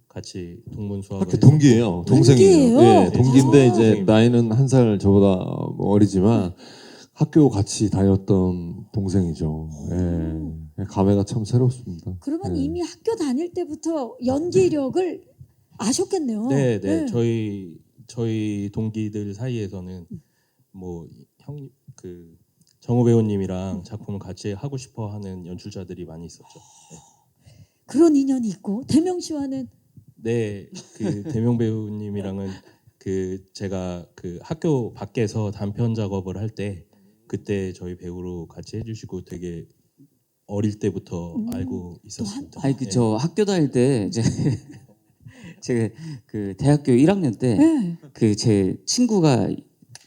같이 동문 수업을 학교 동기예요. 동생이에요. 동기예요? 예, 동기인데 아. 이제 나이는 한 살 저보다 어리지만 학교 같이 다녔던 동생이죠. 예. 감회가 참 새롭습니다. 그러면 예. 이미 학교 다닐 때부터 연기력을 아셨겠네요. 네, 네. 저희 동기들 사이에서는 뭐 형 그 정우 배우님이랑 작품을 같이 하고 싶어하는 연출자들이 많이 있었죠. 그런 인연이 있고 대명 씨와는 네, 그 대명 배우님이랑은 그 제가 그 학교 밖에서 단편 작업을 할 때 그때 저희 배우로 같이 해주시고 되게 어릴 때부터 알고 있었습니다. 아니 그 저 학교 다닐 때 이제 제가 그 대학교 1학년 때 네. 그 제 친구가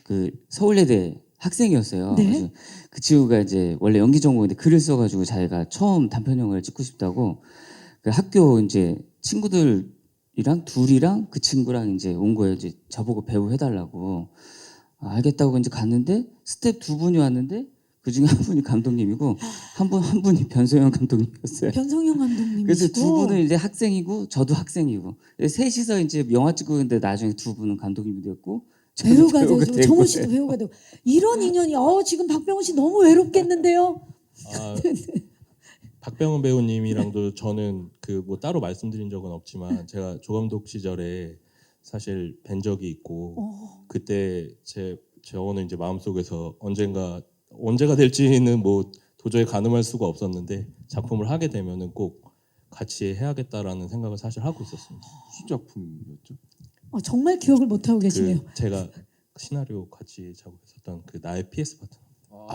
그 서울예대 학생이었어요. 네. 그래서 그 친구가 이제 원래 연기 전공인데 글을 써가지고 자기가 처음 단편 영화를 찍고 싶다고 그 학교 이제 친구들이랑 둘이랑 그 친구랑 이제 온 거예요. 이제 저보고 배우 해달라고. 아, 알겠다고 이제 갔는데 스텝 두 분이 왔는데 그 중에 한 분이 감독님이고 한 분이 변소영 감독님이었어요. 변성영 감독님이시고 그래서 두 분은 이제 학생이고 저도 학생이고 셋이서 이제 영화 찍고 있는데 나중에 두 분은 감독님이 됐고 저는 배우가 배우가 되고 된 정우 거예요. 씨도 배우가 되고 이런 인연이 지금 박병호 씨 너무 외롭겠는데요. 아, 박병훈 배우님이랑도 저는 그 뭐 따로 말씀드린 적은 없지만 제가 조감독 시절에 사실 뵌 적이 있고 그때 제 저는 이제 마음속에서 언제가 될지는 뭐 도저히 가늠할 수가 없었는데 작품을 하게 되면은 꼭 같이 해야겠다라는 생각을 사실 하고 있었습니다. 무슨 작품이었죠? 정말 기억을 못 하고 계시네요. 그 제가 시나리오 같이 작업했었던 그 나의 PS 파트너.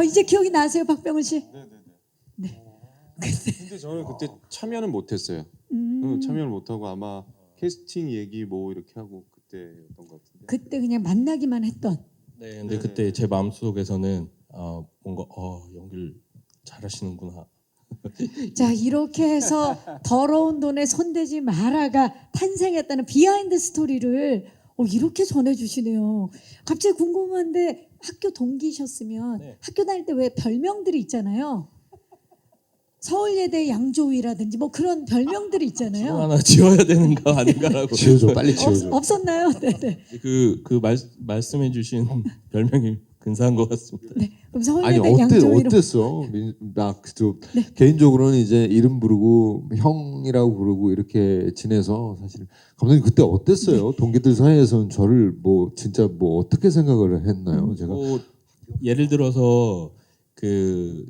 이제 기억이 나세요, 박병호 씨? 근데 저는 그때 참여는 못했어요. 참여를 못하고 아마 캐스팅 얘기 뭐 이렇게 하고 그때였던 것 같은데. 그때 그냥 만나기만 했던. 네, 근데 그때 제 마음속에서는 뭔가 연기를 잘하시는구나. 자, 이렇게 해서 더러운 돈에 손대지 마라가 탄생했다는 비하인드 스토리를 이렇게 전해주시네요. 갑자기 궁금한데 학교 동기셨으면 네. 학교 다닐 때 왜 별명들이 있잖아요. 서울예대 양조위라든지 뭐 그런 별명들이 지금 있잖아요. 하나 지어야 되는 거 아닌가라고. 지어줘, 빨리 지어줘. 없었나요? 네네. 말씀해주신 별명이 근사한 것 같습니다. 네. 그럼 아니 서울예대 양조위로 어땠어? 개인적으로는 이제 이름 부르고 형이라고 부르고 이렇게 지내서 사실 감독님 그때 어땠어요? 동기들 사이에서는 저를 뭐 진짜 뭐 어떻게 생각을 했나요? 제가 뭐 예를 들어서 그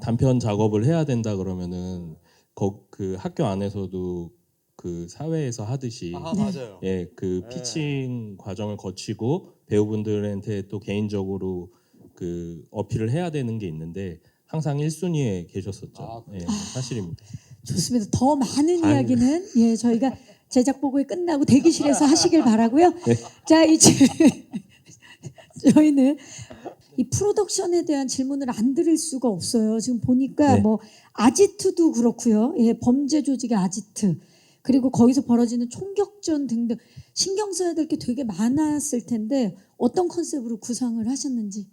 단편 작업을 해야 된다 그러면은 그 학교 안에서도 그 사회에서 하듯이 맞아요. 예, 그 피칭 과정을 거치고 배우분들한테 또 개인적으로 그 어필을 해야 되는 게 있는데 항상 1순위에 계셨었죠. 예, 사실입니다. 좋습니다. 더 많은 이야기는 저희가 제작 보고회 끝나고 대기실에서 하시길 바라고요. 자, 이제 저희는 이 프로덕션에 대한 질문을 안 드릴 수가 없어요. 지금 보니까 네. 뭐 아지트도 그렇고요. 범죄 조직의 아지트. 그리고 거기서 벌어지는 총격전 등등 신경 써야 될 게 되게 많았을 텐데 어떤 컨셉으로 구상을 하셨는지.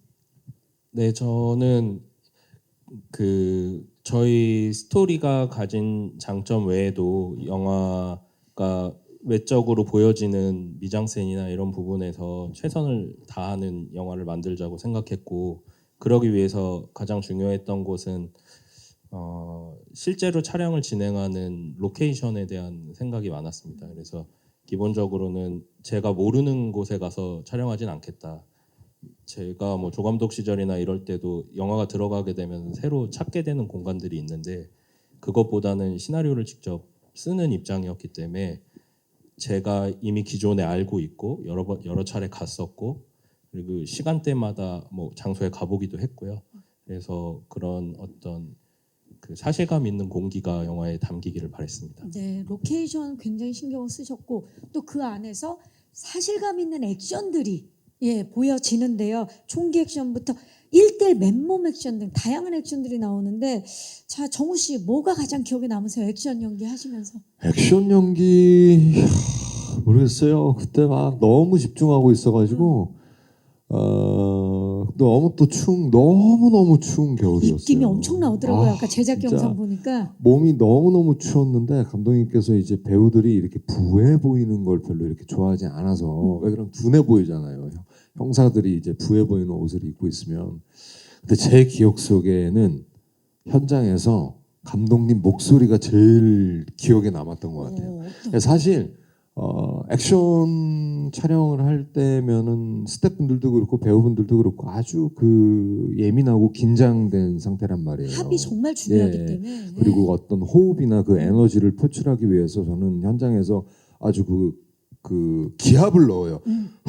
네, 저는 그 저희 스토리가 가진 장점 외에도 영화가 외적으로 보여지는 미장센이나 이런 부분에서 최선을 다하는 영화를 만들자고 생각했고 그러기 위해서 가장 중요했던 곳은 실제로 촬영을 진행하는 로케이션에 대한 생각이 많았습니다. 그래서 기본적으로는 제가 모르는 곳에 가서 촬영하진 않겠다. 제가 뭐 조감독 시절이나 이럴 때도 영화가 들어가게 되면 새로 찾게 되는 공간들이 있는데 그것보다는 시나리오를 직접 쓰는 입장이었기 때문에 제가 이미 기존에 알고 있고 여러 차례 갔었고 그리고 시간대마다 뭐 장소에 가보기도 했고요. 그래서 그런 어떤 그 사실감 있는 공기가 영화에 담기기를 바랬습니다. 네, 로케이션 굉장히 신경을 쓰셨고 또 그 안에서 사실감 있는 액션들이 보여지는데요. 총기 액션부터 1대1 맨몸 액션 등 다양한 액션들이 나오는데 자, 정우 씨 뭐가 가장 기억에 남으세요? 액션 연기 하시면서. 액션 연기 모르겠어요. 그때 막 너무 집중하고 있어가지고 너무 또 너무 추운 겨울이었어요. 입김이 엄청 나오더라고요. 아까 제작 진짜 영상 보니까. 몸이 너무 추웠는데 감독님께서 이제 배우들이 이렇게 부해 보이는 걸 별로 이렇게 좋아하지 않아서 왜 그럼 둔해 보이잖아요. 형사들이 이제 부해 보이는 옷을 입고 있으면. 근데 제 기억 속에는 현장에서 감독님 목소리가 제일 기억에 남았던 것 같아요. 사실 액션 촬영을 할 때면은 스태프분들도 그렇고 배우분들도 그렇고 아주 그 예민하고 긴장된 상태란 말이에요. 합이 정말 중요하기 예. 때문에. 그리고 어떤 호흡이나 그 에너지를 표출하기 위해서 저는 현장에서 아주 그 기합을 넣어요.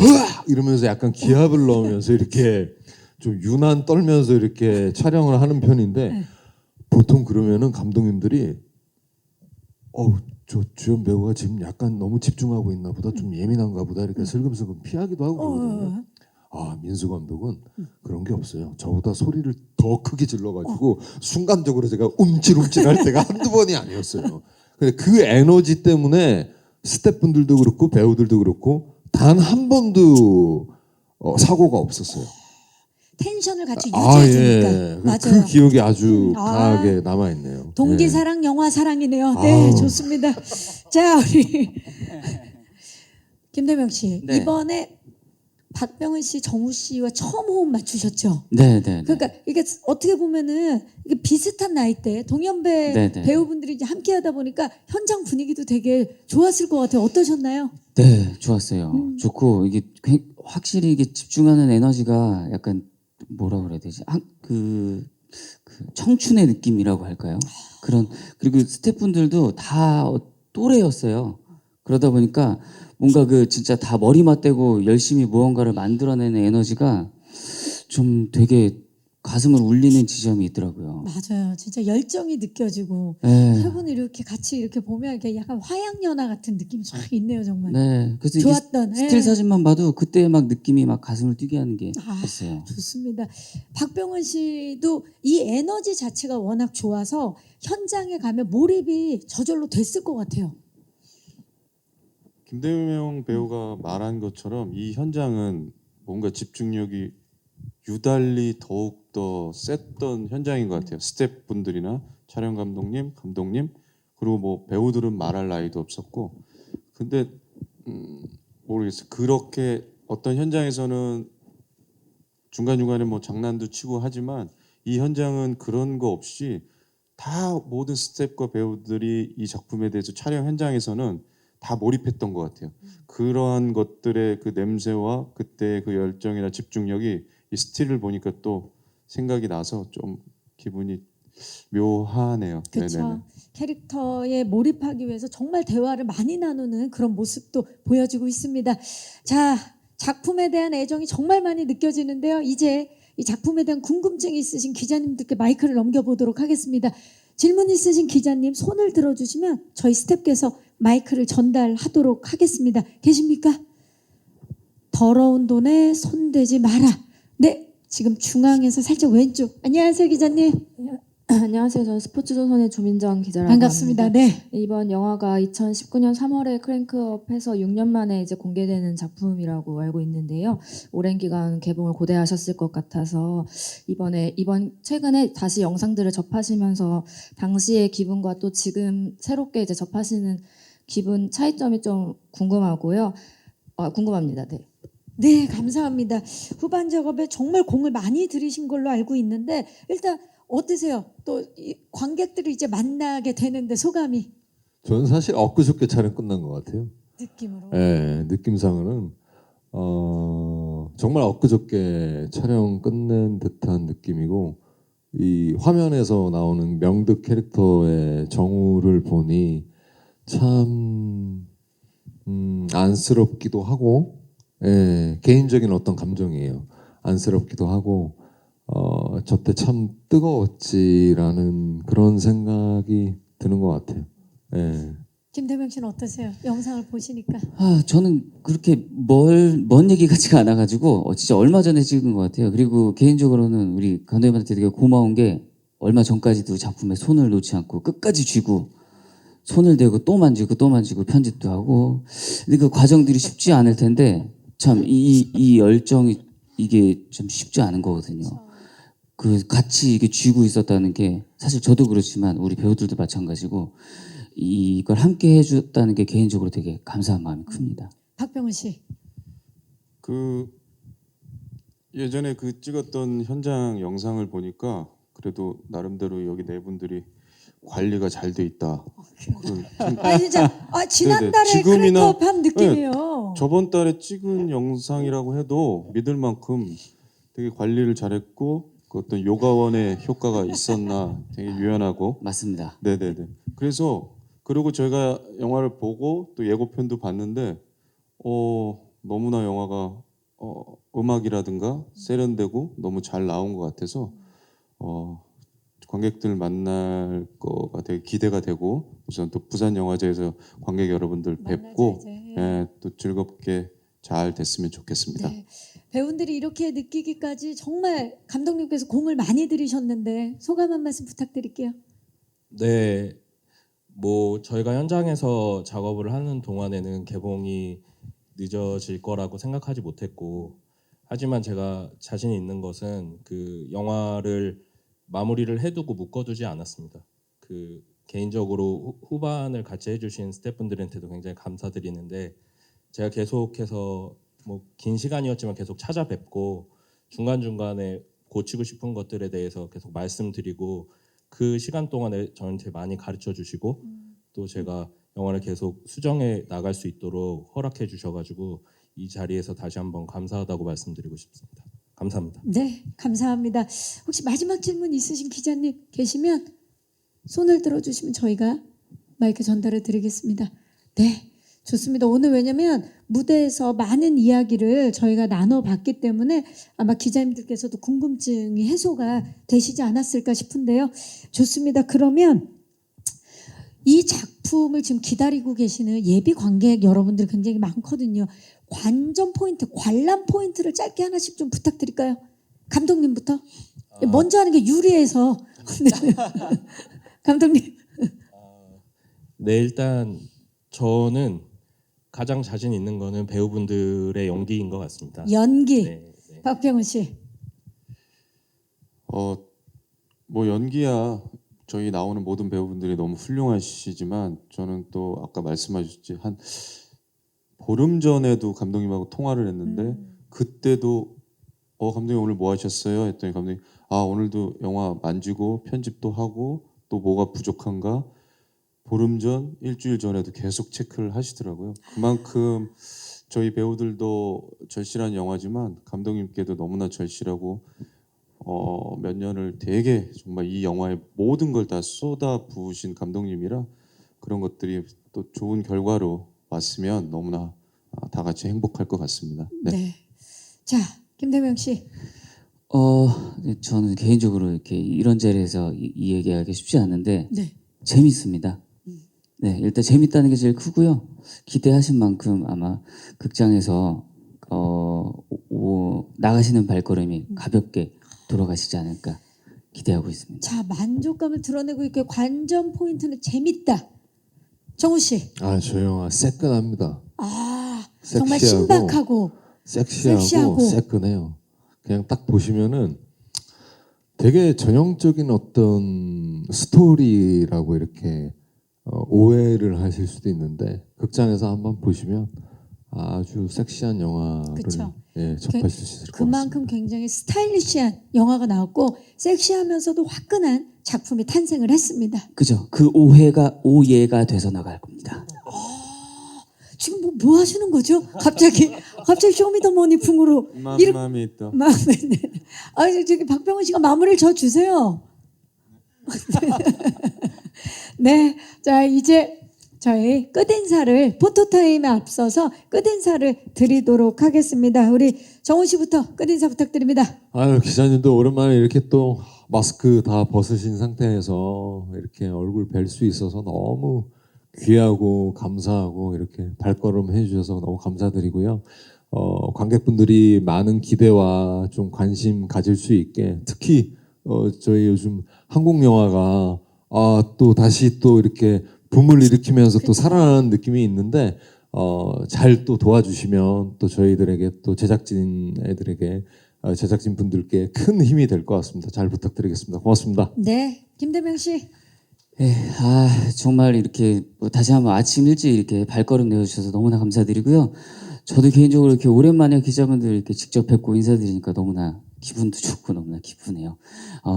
으악! 이러면서 약간 기합을 넣으면서 이렇게 좀 유난 떨면서 이렇게 촬영을 하는 편인데 보통 그러면은 감독님들이 저 주연 배우가 지금 약간 너무 집중하고 있나 보다, 좀 예민한가 보다 이렇게 슬금슬금 피하기도 하고 그러거든요. 아, 민수 감독은 그런 게 없어요. 저보다 소리를 더 크게 질러가지고 순간적으로 제가 움찔움찔할 때가 한두 번이 아니었어요. 근데 그 에너지 때문에 스태프분들도 그렇고 배우들도 그렇고 단 한 번도 사고가 없었어요. 텐션을 같이 아, 유지해주니까. 예. 맞아요. 그 기억이 아주 아. 강하게 남아있네요. 동기 예. 사랑, 영화 사랑이네요. 네, 아우. 좋습니다. 자, 우리 김대명 씨. 네. 이번에 박병은 씨, 정우 씨와 처음 호흡 맞추셨죠? 네, 네. 네. 그러니까 이게 어떻게 보면은 이게 비슷한 나이대 동년배 네네. 배우분들이 이제 함께 하다 보니까 현장 분위기도 되게 좋았을 것 같아요. 어떠셨나요? 네, 좋았어요. 좋고 이게 확실히 이게 집중하는 에너지가 약간 뭐라 그래야 되지? 그 청춘의 느낌이라고 할까요? 그리고 스태프분들도 다 또래였어요. 그러다 보니까 뭔가 그 진짜 다 머리 맞대고 열심히 무언가를 만들어내는 에너지가 좀 되게 가슴을 울리는 지점이 있더라고요. 맞아요. 진짜 열정이 느껴지고 네. 세 분이 이렇게 같이 이렇게 보면 이게 약간 화양연화 같은 느낌이 쫙 있네요, 정말. 네. 그래서 이게 좋았던. 스틸 예. 사진만 봐도 그때 막 느낌이 막 가슴을 뛰게 하는 게 아, 있어요. 좋습니다. 박병은 씨도 이 에너지 자체가 워낙 좋아서 현장에 가면 몰입이 저절로 됐을 것 같아요. 김대명 배우가 말한 것처럼 이 현장은 뭔가 집중력이 유달리 더욱 더 셌던 현장인 것 같아요. 스태프분들이나 촬영 감독님, 그리고 뭐 배우들은 말할 나위도 없었고, 근데 모르겠어요. 그렇게 어떤 현장에서는 중간중간에 뭐 장난도 치고 하지만 이 현장은 그런 거 없이 다 모든 스태프과 배우들이 이 작품에 대해서 촬영 현장에서는 다 몰입했던 것 같아요. 그러한 것들의 그 냄새와 그때 그 열정이나 집중력이 이 스틸을 보니까 또 생각이 나서 좀 기분이 묘하네요. 그렇죠. 네네네. 캐릭터에 몰입하기 위해서 정말 대화를 많이 나누는 그런 모습도 보여지고 있습니다. 자, 작품에 대한 애정이 정말 많이 느껴지는데요. 이제 이 작품에 대한 궁금증이 있으신 기자님들께 마이크를 넘겨보도록 하겠습니다. 질문 있으신 기자님 손을 들어주시면 저희 스태프께서 마이크를 전달하도록 하겠습니다. 계십니까? 더러운 돈에 손대지 마라. 네, 지금 중앙에서 살짝 왼쪽. 안녕하세요, 기자님. 안녕하세요. 저는 스포츠조선의 조민정 기자라고 반갑습니다. 합니다. 네. 이번 영화가 2019년 3월에 크랭크업해서 6년 만에 이제 공개되는 작품이라고 알고 있는데요. 오랜 기간 개봉을 고대하셨을 것 같아서 이번 최근에 다시 영상들을 접하시면서 당시의 기분과 또 지금 새롭게 이제 접하시는 기분 차이점이 좀 궁금하고요. 궁금합니다. 네. 네, 감사합니다. 후반 작업에 정말 공을 많이 들이신 걸로 알고 있는데 일단 어떠세요? 또 이 관객들을 이제 만나게 되는데 소감이 저는 사실 엊그저께 촬영 끝난 것 같아요. 느낌으로. 네, 느낌상으로는 정말 엊그저께 촬영 끝낸 듯한 느낌이고, 이 화면에서 나오는 명득 캐릭터의 정우를 보니 참 안쓰럽기도 하고, 예, 개인적인 어떤 감정이에요. 안쓰럽기도 하고, 저때 참 뜨거웠지라는 그런 생각이 드는 것 같아요. 예. 김대명 씨는 어떠세요? 영상을 보시니까. 저는 그렇게 먼 얘기 같지가 않아가지고 진짜 얼마 전에 찍은 것 같아요. 그리고 개인적으로는 우리 감독님한테 되게 고마운 게 얼마 전까지도 작품에 손을 놓지 않고 끝까지 쥐고 손을 대고 또 만지고 편집도 하고, 근데 그 과정들이 쉽지 않을 텐데 참 이 열정이 이게 좀 쉽지 않은 거거든요. 그 같이 이게 쥐고 있었다는 게 사실 저도 그렇지만 우리 배우들도 마찬가지고 이걸 함께 해줬다는 게 개인적으로 되게 감사한 마음이 큽니다. 박병훈 씨. 그 예전에 그 찍었던 현장 영상을 보니까 그래도 나름대로 여기 네 분들이 관리가 잘 돼 있다. 아 진짜 지난달에 네네. 지금이나- 크랭크업 한 느낌이에요. 저번 달에 찍은 영상이라고 해도 믿을 만큼 되게 관리를 잘했고 그 어떤 요가원의 효과가 있었나 되게 유연하고 맞습니다. 네네네. 그래서 그리고 저희가 영화를 보고 또 예고편도 봤는데 너무나 영화가 음악이라든가 세련되고 너무 잘 나온 것 같아서 관객들 만날 거가 되게 기대가 되고 우선 또 부산 영화제에서 관객 여러분들 뵙고 만나자, 이제. 예, 또 즐겁게 잘 됐으면 좋겠습니다. 네. 배우들이 이렇게 느끼기까지 정말 감독님께서 공을 많이 들이셨는데 소감 한 말씀 부탁드릴게요. 네, 뭐 저희가 현장에서 작업을 하는 동안에는 개봉이 늦어질 거라고 생각하지 못했고, 하지만 제가 자신 있는 것은 그 영화를 마무리를 해두고 묶어두지 않았습니다. 그 개인적으로 후반을 같이 해주신 스태프분들한테도 굉장히 감사드리는데, 제가 계속해서 뭐 긴 시간이었지만 계속 찾아뵙고 중간중간에 고치고 싶은 것들에 대해서 계속 말씀드리고, 그 시간 동안에 저한테 많이 가르쳐 주시고 또 제가 영화를 계속 수정해 나갈 수 있도록 허락해 주셔가지고 이 자리에서 다시 한번 감사하다고 말씀드리고 싶습니다. 감사합니다. 네, 감사합니다. 혹시 마지막 질문 있으신 기자님 계시면 손을 들어주시면 저희가 마이크 전달해 드리겠습니다. 네, 좋습니다. 오늘 왜냐면 무대에서 많은 이야기를 저희가 나눠봤기 때문에 아마 기자님들께서도 궁금증이 해소가 되시지 않았을까 싶은데요. 좋습니다. 그러면 이 작품을 지금 기다리고 계시는 예비 관객 여러분들 굉장히 많거든요. 관전 포인트, 관람 포인트를 짧게 하나씩 좀 부탁드릴까요? 감독님부터. 먼저 하는 게 유리해서. 감독님. 네, 일단 저는 가장 자신 있는 거는 배우분들의 연기인 것 같습니다. 연기. 네, 네. 박병훈 씨. 뭐 연기야 저희 나오는 모든 배우분들이 너무 훌륭하시지만 저는 또 아까 말씀하셨지 한 보름 전에도 감독님하고 통화를 했는데 그때도 감독님 오늘 뭐 하셨어요? 했더니 감독님 오늘도 영화 만지고 편집도 하고 또 뭐가 부족한가 보름 전 일주일 전에도 계속 체크를 하시더라고요. 그만큼 저희 배우들도 절실한 영화지만 감독님께도 너무나 절실하고 몇 년을 되게 정말 이 영화에 모든 걸 다 쏟아 부으신 감독님이라 그런 것들이 또 좋은 결과로 왔으면 너무나 다 같이 행복할 것 같습니다. 네. 네. 자, 김대명 씨. 네, 저는 개인적으로 이렇게 이런 자리에서 이 얘기하기 쉽지 않은데 네. 재밌습니다. 네, 일단 재밌다는 게 제일 크고요. 기대하신 만큼 아마 극장에서 나가시는 발걸음이 가볍게 돌아가시지 않을까 기대하고 있습니다. 자, 만족감을 드러내고 있고 관전 포인트는 재밌다. 정우 씨. 저 영화 새끈합니다. 정말 섹시하고, 신박하고 섹시하고 새끈해요. 그냥 딱 보시면은 되게 전형적인 어떤 스토리라고 이렇게 오해를 하실 수도 있는데 극장에서 한번 보시면 아주 섹시한 영화를 그쵸. 접하실 수 있을 것 그만큼 같습니다. 굉장히 스타일리시한 영화가 나왔고 섹시하면서도 화끈한 작품이 탄생을 했습니다. 그죠? 그 오해가 돼서 나갈 겁니다. 지금 뭐 하시는 거죠? 갑자기 쇼미더머니 풍으로 마음이 있다. 저기 박병훈 씨가 마무리를 져 주세요. 네, 자 이제 저희 끝인사를 포토타임에 앞서서 끝인사를 드리도록 하겠습니다. 우리 정훈 씨부터 끝인사 부탁드립니다. 기자님도 오랜만에 이렇게 또 마스크 다 벗으신 상태에서 이렇게 얼굴 뵐 수 있어서 너무 귀하고 감사하고 이렇게 발걸음 해주셔서 너무 감사드리고요. 관객분들이 많은 기대와 좀 관심 가질 수 있게 특히 저희 요즘 한국 영화가 또 다시 또 이렇게 붐을 일으키면서 또 살아나는 느낌이 있는데 잘 또 도와주시면 또 저희들에게 또 제작진 애들에게 제작진 분들께 큰 힘이 될 것 같습니다. 잘 부탁드리겠습니다. 고맙습니다. 네, 김대명 씨. 네, 정말 이렇게 다시 한번 아침 일찍 이렇게 발걸음 내어주셔서 너무나 감사드리고요. 저도 개인적으로 이렇게 오랜만에 기자분들 이렇게 직접 뵙고 인사드리니까 너무나 기분도 좋고 너무나 기쁘네요.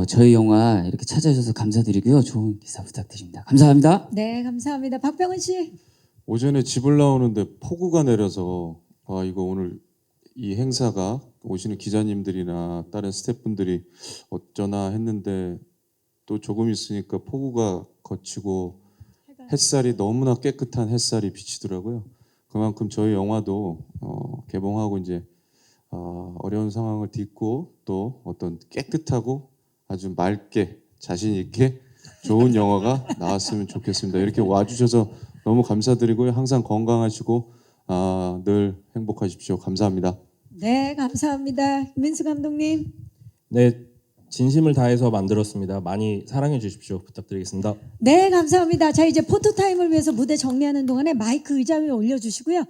저희 영화 이렇게 찾아주셔서 감사드리고요. 좋은 기사 부탁드립니다. 감사합니다. 네, 감사합니다. 박병은 씨. 오전에 집을 나오는데 폭우가 내려서 이거 오늘 이 행사가 오시는 기자님들이나 다른 스태프분들이 어쩌나 했는데 또 조금 있으니까 폭우가 거치고 햇살이 너무나 깨끗한 햇살이 비치더라고요. 그만큼 저희 영화도 개봉하고 이제 어려운 상황을 딛고 또 어떤 깨끗하고 아주 맑게 자신 있게 좋은 영화가 나왔으면 좋겠습니다. 이렇게 와주셔서 너무 감사드리고요. 항상 건강하시고 늘 행복하십시오. 감사합니다. 네, 감사합니다. 김민수 감독님. 네, 진심을 다해서 만들었습니다. 많이 사랑해 주십시오. 부탁드리겠습니다. 네, 감사합니다. 자, 이제 포토타임을 위해서 무대 정리하는 동안에 마이크 의자 위에 올려주시고요.